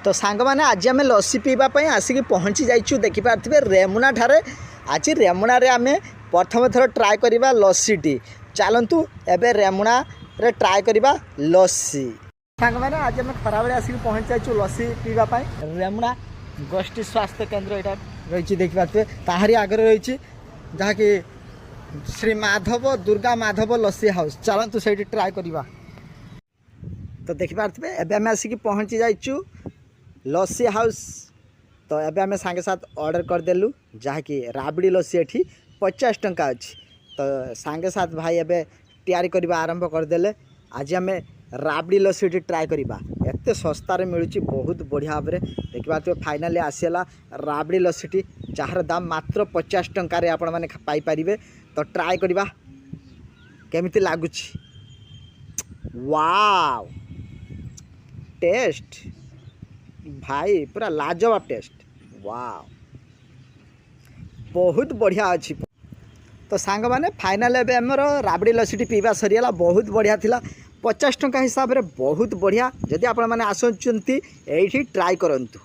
तो सांग मैंने आज आम लस्सी पीवाई आसिक पहुँची जाइचु देखिपे रेमुना ठारे। आज रेमुना रे आम प्रथम थर ट्राए करवा लस्सीटी। चलतु एबे रेमुना रे ट्राए करवा लस्सी। सांग मैंने आज आम खरा बेले आसिक पहुँच जाइचु लस्सी पीवाई। रेमुना गोष्ठी स्वास्थ्य केन्द्र यहाँ रही देखिपे ताहारी आगे रही जहाँकि श्री माधव दुर्गा माधव लस्सी हाउस। चलतु से ट्राए करवा। तो देखिपे एबे आम आसिक पहुँची जाइचु लस्सी हाउस। तो एबे आम सांगे साथ ऑर्डर करदेलु जहाँकि राबड़ी लस्सी एठी 50 टंका अच्छी। तो सांगे साथ भाई एबे तैयारी करवा आरंभ करदेले। आज आम राबड़ी लस्सी एठी ट्राए करवा। एत सस्तार मिलूँ बहुत बढ़िया भाव में देखिए। फाइनाली आसीला राबड़ी लस्सीटी जार दाम मात्र 50 टंकार आपण मैंने पाइपर। तो ट्राए करवा केमिति लगुच। वाव टेस्ट भाई पूरा लाजवाब टेस्ट। वाव बहुत बढ़िया अच्छी। तो सांग मैंने फाइनाल एबे हमर राबड़ी लस्सी पीवा सरीगला। बहुत बढ़िया थिला 50 टंका हिसाब से बहुत बढ़िया। जदि आपण मैंने आसुचंती एठी ट्राई करंतु।